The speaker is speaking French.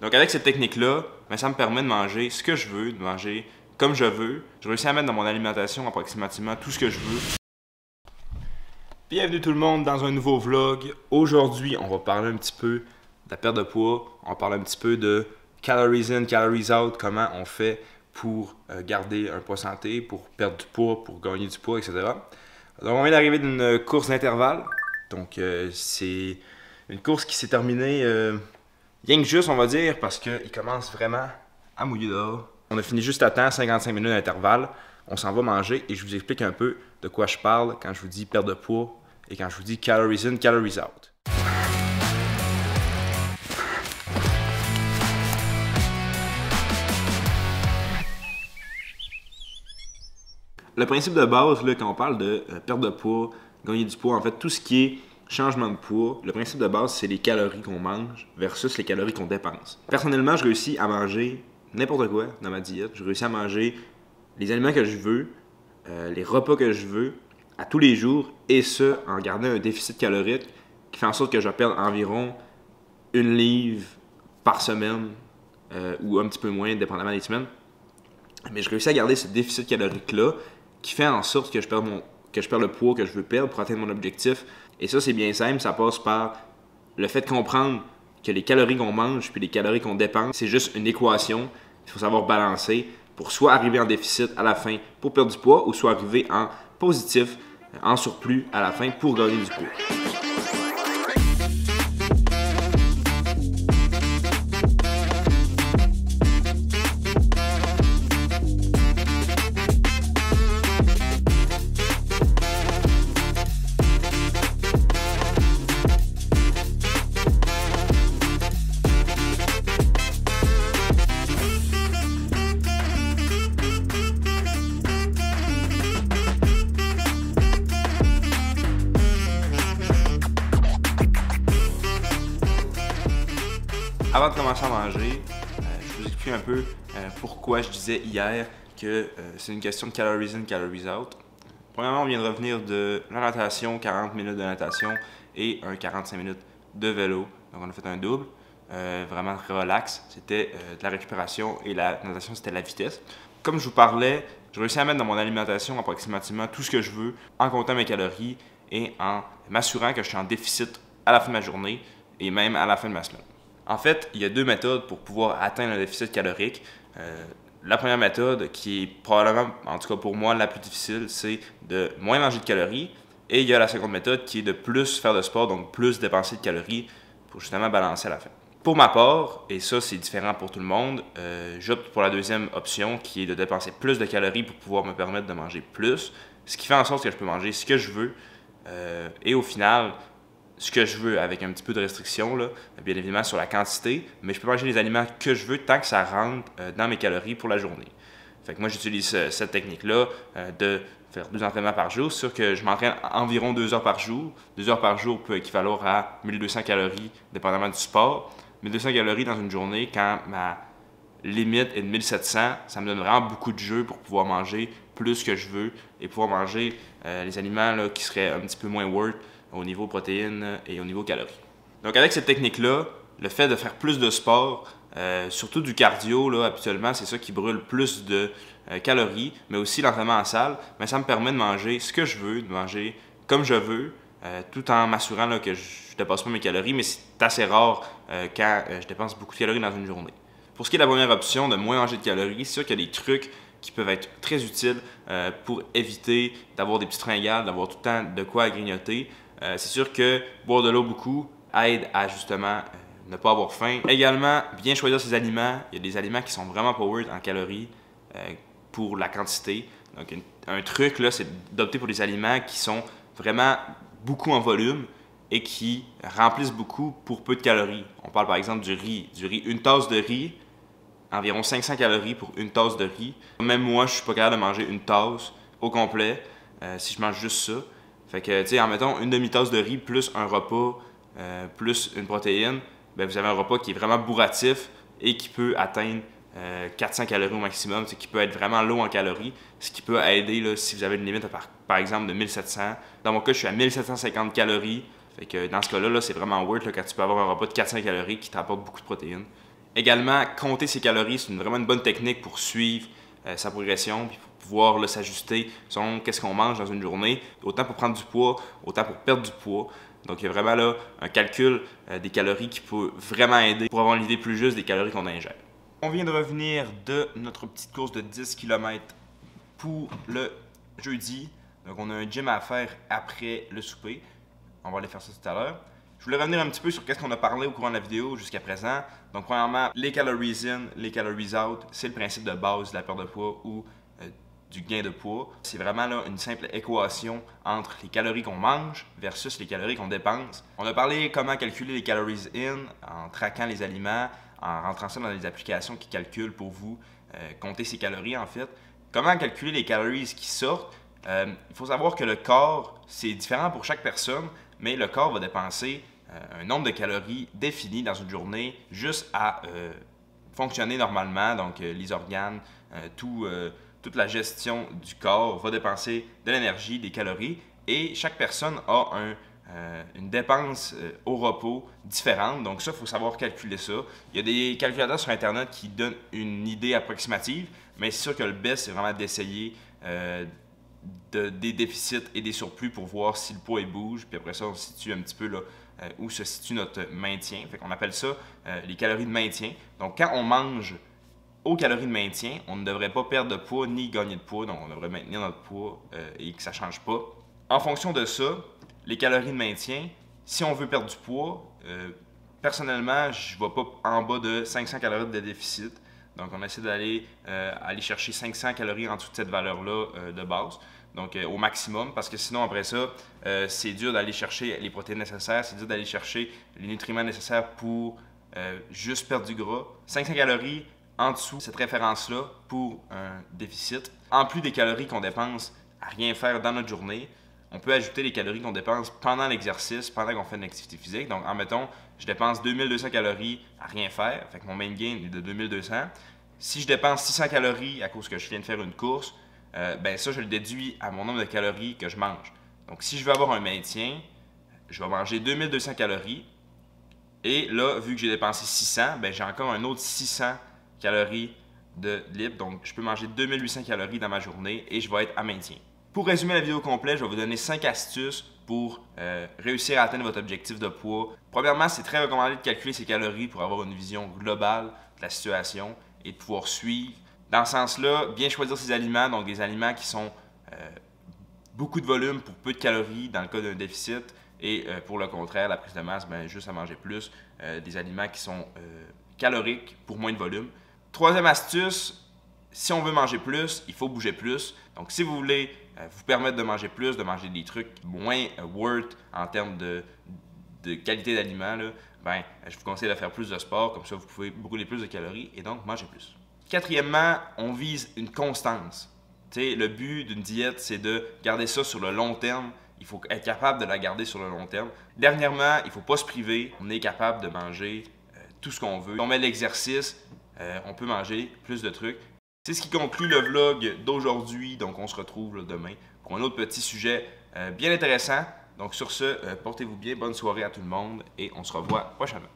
Donc avec cette technique-là, ça me permet de manger ce que je veux, de manger comme je veux. Je réussis à mettre dans mon alimentation approximativement tout ce que je veux. Bienvenue tout le monde dans un nouveau vlog. Aujourd'hui, on va parler un petit peu de la perte de poids. On va parler un petit peu de calories in, calories out, comment on fait pour garder un poids santé, pour perdre du poids, pour gagner du poids, etc. Donc on vient d'arriver d'une course d'intervalle. Donc c'est une course qui s'est terminée rien que juste, on va dire, parce qu'il commence vraiment à mouiller dehors. On a fini juste à temps, 55 minutes d'intervalle. On s'en va manger et je vous explique un peu de quoi je parle quand je vous dis perte de poids et quand je vous dis calories in, calories out. Le principe de base, là, quand on parle de perte de poids, gagner du poids, en fait, tout ce qui est changement de poids, le principe de base, c'est les calories qu'on mange versus les calories qu'on dépense. Personnellement, je réussis à manger n'importe quoi dans ma diète. Je réussis à manger les aliments que je veux, les repas que je veux, à tous les jours, et ce, en gardant un déficit calorique qui fait en sorte que je perde environ 1 livre par semaine, ou un petit peu moins, dépendamment des semaines. Mais je réussis à garder ce déficit calorique-là qui fait en sorte que je perds le poids que je veux perdre pour atteindre mon objectif. Et ça, c'est bien simple, ça passe par le fait de comprendre que les calories qu'on mange puis les calories qu'on dépense, c'est juste une équation. Il faut savoir balancer pour soit arriver en déficit à la fin pour perdre du poids ou soit arriver en positif, en surplus à la fin pour gagner du poids. Avant de commencer à manger, je vous explique un peu pourquoi je disais hier que c'est une question de calories in, calories out. Premièrement, on vient de revenir de la natation, 40 minutes de natation et un 45 minutes de vélo. Donc on a fait un double, vraiment relax. C'était de la récupération et la natation, c'était la vitesse. Comme je vous parlais, je réussis à mettre dans mon alimentation approximativement tout ce que je veux en comptant mes calories et en m'assurant que je suis en déficit à la fin de ma journée et même à la fin de ma semaine. En fait, il y a deux méthodes pour pouvoir atteindre un déficit calorique. La première méthode, qui est probablement, en tout cas pour moi, la plus difficile, c'est de moins manger de calories. Et il y a la seconde méthode qui est de plus faire de sport, donc plus dépenser de calories pour justement balancer à la fin. Pour ma part, et ça c'est différent pour tout le monde, j'opte pour la deuxième option qui est de dépenser plus de calories pour pouvoir me permettre de manger plus, ce qui fait en sorte que je peux manger ce que je veux et au final, ce que je veux avec un petit peu de restriction, là, bien évidemment sur la quantité, mais je peux manger les aliments que je veux tant que ça rentre dans mes calories pour la journée. Fait que moi, j'utilise cette technique-là de faire 2 entraînements par jour. C'est sûr que je m'entraîne environ 2 heures par jour. 2 heures par jour peut équivaloir à 1200 calories, dépendamment du sport. 1200 calories dans une journée, quand ma limite est de 1700, ça me donne vraiment beaucoup de jeu pour pouvoir manger plus que je veux et pouvoir manger les aliments là, qui seraient un petit peu moins worth au niveau protéines et au niveau calories. Donc avec cette technique-là, le fait de faire plus de sport, surtout du cardio, là, habituellement, c'est ça qui brûle plus de calories, mais aussi l'entraînement en salle, mais ça me permet de manger ce que je veux, de manger comme je veux, tout en m'assurant là, que je ne dépasse pas mes calories, mais c'est assez rare quand je dépense beaucoup de calories dans une journée. Pour ce qui est de la première option, de moins manger de calories, c'est sûr qu'il y a des trucs qui peuvent être très utiles pour éviter d'avoir des petites fringales, d'avoir tout le temps de quoi à grignoter. C'est sûr que boire de l'eau beaucoup aide à justement ne pas avoir faim. Également, bien choisir ses aliments. Il y a des aliments qui sont vraiment pas worth en calories pour la quantité. Donc un truc là, c'est d'opter pour des aliments qui sont vraiment beaucoup en volume et qui remplissent beaucoup pour peu de calories. On parle par exemple du riz. Une tasse de riz, environ 500 calories pour une tasse de riz. Même moi, je suis pas capable de manger une tasse au complet si je mange juste ça. Fait que, tu sais, en mettant une demi-tasse de riz plus un repas, plus une protéine, ben vous avez un repas qui est vraiment bourratif et qui peut atteindre 400 calories au maximum, qui peut être vraiment low en calories, ce qui peut aider là, si vous avez une limite par exemple de 1700. Dans mon cas, je suis à 1750 calories. Fait que dans ce cas-là, c'est vraiment worth là, quand tu peux avoir un repas de 400 calories qui t'apporte beaucoup de protéines. Également, compter ses calories, c'est vraiment une bonne technique pour suivre sa progression puis pour pouvoir s'ajuster selon qu'est-ce qu'on mange dans une journée, autant pour prendre du poids, autant pour perdre du poids. Donc, il y a vraiment là un calcul des calories qui peut vraiment aider pour avoir une idée plus juste des calories qu'on ingère. On vient de revenir de notre petite course de 10 km pour le jeudi. Donc, on a un gym à faire après le souper. On va aller faire ça tout à l'heure. Je voulais revenir un petit peu sur ce qu'on a parlé au courant de la vidéo jusqu'à présent. Donc, premièrement, les calories in, les calories out, c'est le principe de base de la perte de poids ou du gain de poids. C'est vraiment là une simple équation entre les calories qu'on mange versus les calories qu'on dépense. On a parlé comment calculer les calories in en traquant les aliments, en rentrant ça dans des applications qui calculent pour vous, compter ses calories en fait. Comment calculer les calories qui sortent? Il faut savoir que le corps, c'est différent pour chaque personne, mais le corps va dépenser un nombre de calories défini dans une journée juste à fonctionner normalement. Donc, les organes, toute la gestion du corps va dépenser de l'énergie, des calories, et chaque personne a une dépense au repos différente. Donc ça, il faut savoir calculer ça. Il y a des calculateurs sur Internet qui donnent une idée approximative, mais c'est sûr que le best, c'est vraiment d'essayer des déficits et des surplus pour voir si le poids il bouge. Puis après ça, on se situe un petit peu là, où se situe notre maintien. Fait qu'on appelle ça les calories de maintien. Donc quand on mange aux calories de maintien, on ne devrait pas perdre de poids ni gagner de poids, donc on devrait maintenir notre poids et que ça ne change pas. En fonction de ça, les calories de maintien, si on veut perdre du poids, personnellement, je ne vais pas en bas de 500 calories de déficit. Donc on essaie d'aller aller chercher 500 calories en dessous de cette valeur-là de base. Donc au maximum, parce que sinon après ça, c'est dur d'aller chercher les protéines nécessaires, c'est dur d'aller chercher les nutriments nécessaires pour juste perdre du gras. 500 calories en dessous cette référence-là pour un déficit. En plus des calories qu'on dépense à rien faire dans notre journée, on peut ajouter les calories qu'on dépense pendant l'exercice, pendant qu'on fait une activité physique. Donc, admettons, je dépense 2200 calories à rien faire, fait que mon main gain est de 2200. Si je dépense 600 calories à cause que je viens de faire une course, ben ça, je le déduis à mon nombre de calories que je mange. Donc, si je veux avoir un maintien, je vais manger 2200 calories. Et là, vu que j'ai dépensé 600, ben j'ai encore un autre 600 calories de libre. Donc, je peux manger 2800 calories dans ma journée et je vais être à maintien. Pour résumer la vidéo complète, je vais vous donner 5 astuces pour réussir à atteindre votre objectif de poids. Premièrement, c'est très recommandé de calculer ses calories pour avoir une vision globale de la situation et de pouvoir suivre. Dans ce sens-là, bien choisir ses aliments, donc des aliments qui sont beaucoup de volume pour peu de calories dans le cas d'un déficit. Et pour le contraire, la prise de masse, ben, juste à manger plus, des aliments qui sont caloriques pour moins de volume. Troisième astuce, si on veut manger plus, il faut bouger plus. Donc, si vous voulez vous permettre de manger plus, de manger des trucs moins worth en termes de qualité d'aliments, ben, je vous conseille de faire plus de sport. Comme ça, vous pouvez brûler plus de calories et donc manger plus. Quatrièmement, on vise une constance. T'sais, le but d'une diète, c'est de garder ça sur le long terme. Il faut être capable de la garder sur le long terme. Dernièrement, il ne faut pas se priver. On est capable de manger tout ce qu'on veut. Si on met l'exercice, on peut manger plus de trucs. C'est ce qui conclut le vlog d'aujourd'hui. Donc, on se retrouve là, demain pour un autre petit sujet bien intéressant. Donc, sur ce, portez-vous bien. Bonne soirée à tout le monde et on se revoit prochainement.